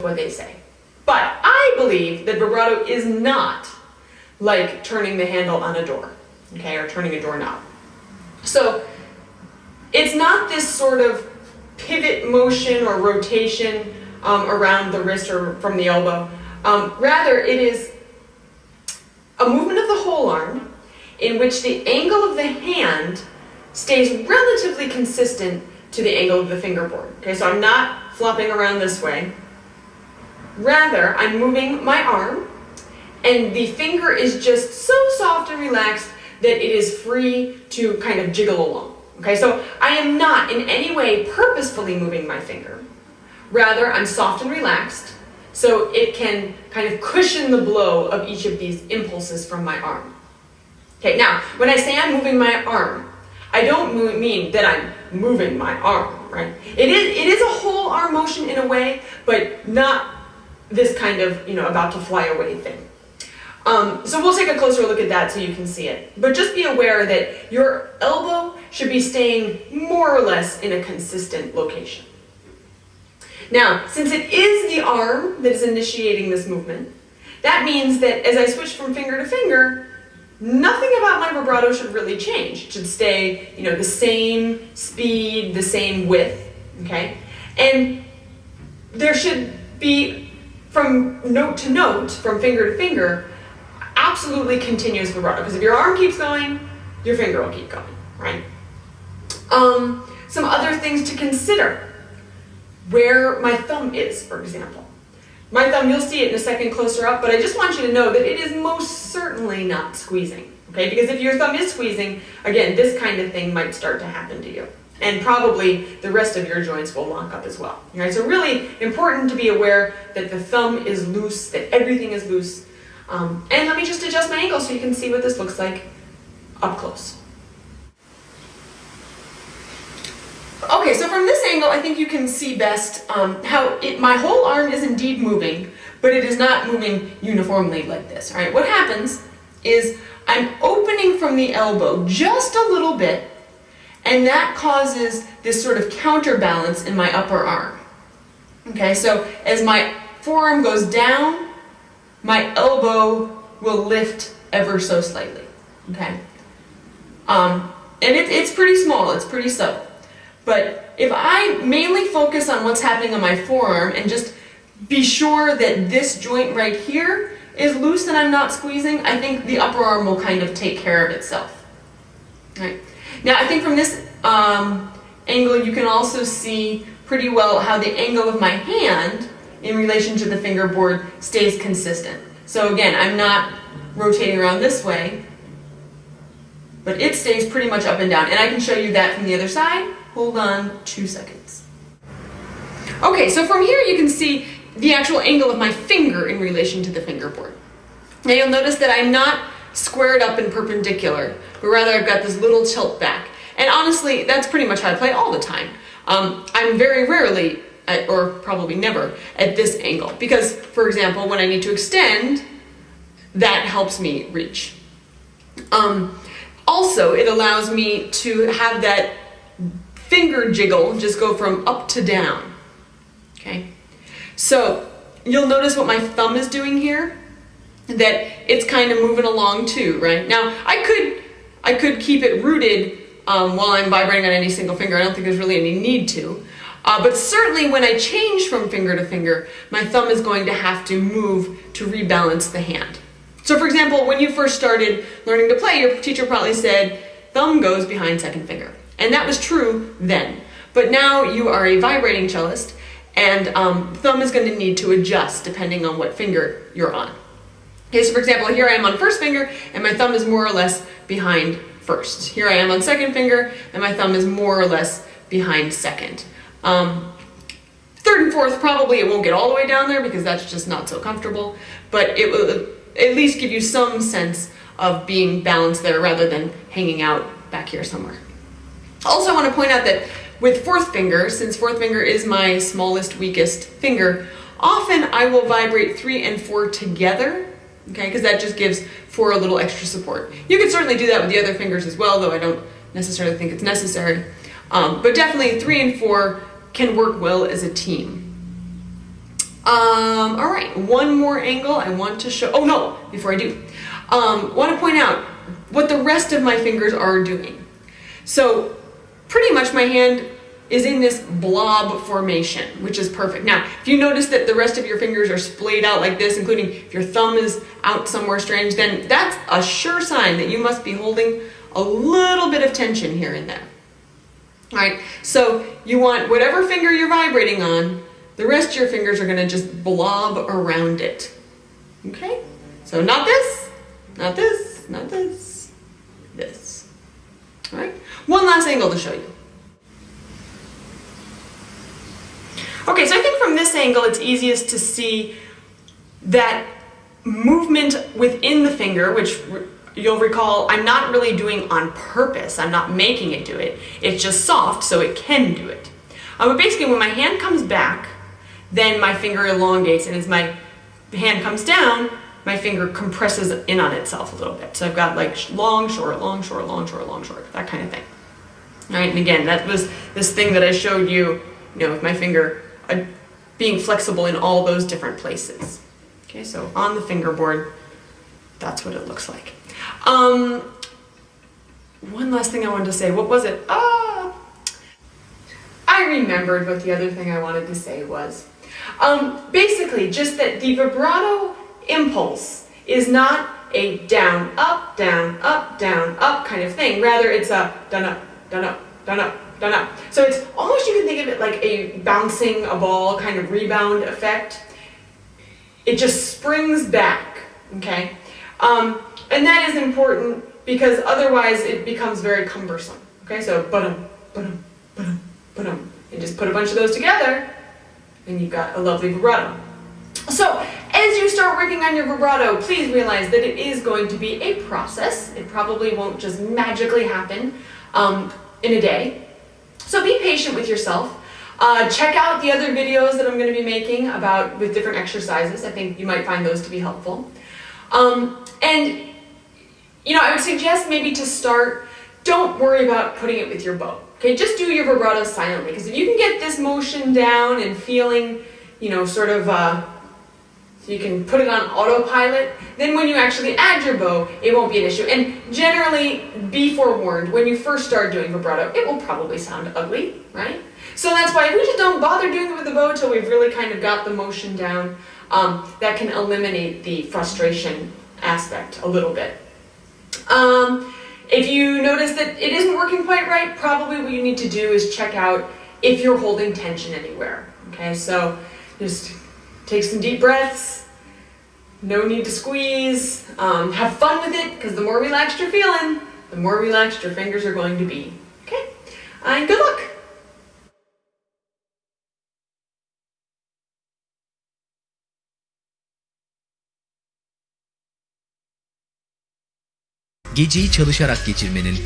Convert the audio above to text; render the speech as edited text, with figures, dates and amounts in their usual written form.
what they say. But I believe that vibrato is not like turning the handle on a door, okay, or turning a doorknob. So it's not this sort of pivot motion or rotation around the wrist or from the elbow. Rather, it is a movement of the whole arm in which the angle of the hand stays relatively consistent to the angle of the fingerboard. Okay, so I'm not flopping around this way. Rather, I'm moving my arm, and the finger is just so soft and relaxed that it is free to kind of jiggle along. Okay, so I am not in any way purposefully moving my finger. Rather, I'm soft and relaxed, so it can kind of cushion the blow of each of these impulses from my arm. Okay, now, when I say I'm moving my arm, I don't mean that I'm moving my arm, right? It is a whole arm motion in a way, but not this kind of, about to fly away thing. So we'll take a closer look at that so you can see it. But just be aware that your elbow should be staying more or less in a consistent location. Now, since it is the arm that is initiating this movement, that means that as I switch from finger to finger, nothing about my vibrato should really change. It should stay, the same speed, the same width, okay? And there should be, from note to note, from finger to finger, absolutely continuous vibrato. Because if your arm keeps going, your finger will keep going, right? Some other things to consider. Where my thumb is, for example. My thumb, you'll see it in a second closer up, but I just want you to know that it is most certainly not squeezing, okay? Because if your thumb is squeezing, again, this kind of thing might start to happen to you. And probably the rest of your joints will lock up as well. All right, so really important to be aware that the thumb is loose, that everything is loose. And let me just adjust my angle so you can see what this looks like up close. Okay, so from this angle, I think you can see best how my whole arm is indeed moving, but it is not moving uniformly like this. All right, what happens is I'm opening from the elbow just a little bit, and that causes this sort of counterbalance in my upper arm. Okay, so as my forearm goes down, my elbow will lift ever so slightly. Okay, and it's pretty small, it's pretty subtle. But if I mainly focus on what's happening on my forearm and just be sure that this joint right here is loose and I'm not squeezing, I think the upper arm will kind of take care of itself. All right. Now I think from this angle you can also see pretty well how the angle of my hand in relation to the fingerboard stays consistent. So again, I'm not rotating around this way, but it stays pretty much up and down. And I can show you that from the other side. Hold on 2 seconds. Okay, so from here you can see the actual angle of my finger in relation to the fingerboard. Now you'll notice that I'm not squared up and perpendicular, but rather I've got this little tilt back. And honestly, that's pretty much how I play all the time. I'm very rarely, or probably never, at this angle. Because, for example, when I need to extend, that helps me reach. Also, it allows me to have that finger jiggle just go from up to down. Okay, so you'll notice what my thumb is doing here, that it's kind of moving along too, right? Now I could keep it rooted while I'm vibrating on any single finger. I don't think there's really any need to, but certainly when I change from finger to finger, my thumb is going to have to move to rebalance the hand. So for example, when you first started learning to play, your teacher probably said thumb goes behind second finger. And that was true then. But now you are a vibrating cellist, and thumb is going to need to adjust depending on what finger you're on. Okay, so for example, here I am on first finger, and my thumb is more or less behind first. Here I am on second finger, and my thumb is more or less behind second. Third and fourth, probably it won't get all the way down there because that's just not so comfortable, but it will at least give you some sense of being balanced there rather than hanging out back here somewhere. Also, I want to point out that with fourth finger, since fourth finger is my smallest, weakest finger, often I will vibrate 3 and 4 together, okay, because that just gives 4 a little extra support. You can certainly do that with the other fingers as well, though I don't necessarily think it's necessary. But definitely 3 and 4 can work well as a team. All right, one more angle I want to show. Oh no, before I do, want to point out what the rest of my fingers are doing. So pretty much my hand is in this blob formation, which is perfect. Now, if you notice that the rest of your fingers are splayed out like this, including if your thumb is out somewhere strange, then that's a sure sign that you must be holding a little bit of tension here and there. All right, so you want whatever finger you're vibrating on, the rest of your fingers are gonna just blob around it. Okay? So not this, not this, not this, this. All right? One last angle to show you. Okay, so I think from this angle it's easiest to see that movement within the finger, which you'll recall I'm not really doing on purpose. I'm not making it do it. It's just soft so it can do it. But basically when my hand comes back, then my finger elongates, and as my hand comes down, my finger compresses in on itself a little bit. So I've got like long, short, long, short, long, short, long, short, that kind of thing. All right, and again, that was this thing that I showed you, with my finger being flexible in all those different places. Okay, so on the fingerboard, that's what it looks like. One last thing I wanted to say. What was it? I remembered what the other thing I wanted to say was. Basically, just that the vibrato impulse is not a down, up, down, up, down, up kind of thing. Rather, it's a down, up, down, up, down, up, down, up. So it's almost, you can think of it like a bouncing a ball kind of rebound effect. It just springs back, okay? And that is important because otherwise it becomes very cumbersome. Okay, so ba-dum, ba-dum, ba-dum, ba-dum. And just put a bunch of those together and you've got a lovely vibrato. So as you start working on your vibrato, please realize that it is going to be a process. It probably won't just magically happen in a day. So be patient with yourself. Check out the other videos that I'm going to be making with different exercises. I think you might find those to be helpful. And I would suggest maybe to start, don't worry about putting it with your bow. Okay, just do your vibrato silently, because if you can get this motion down and feeling, so you can put it on autopilot, then when you actually add your bow, it won't be an issue. And generally, be forewarned, when you first start doing vibrato, it will probably sound ugly, right? So that's why if we just don't bother doing it with the bow until we've really kind of got the motion down, that can eliminate the frustration aspect a little bit. If you notice that it isn't working quite right, probably what you need to do is check out if you're holding tension anywhere. Okay, so just take some deep breaths, no need to squeeze, have fun with it, because the more relaxed you're feeling, the more relaxed your fingers are going to be. Okay, and good luck! Geceyi çalışarak geçirmenin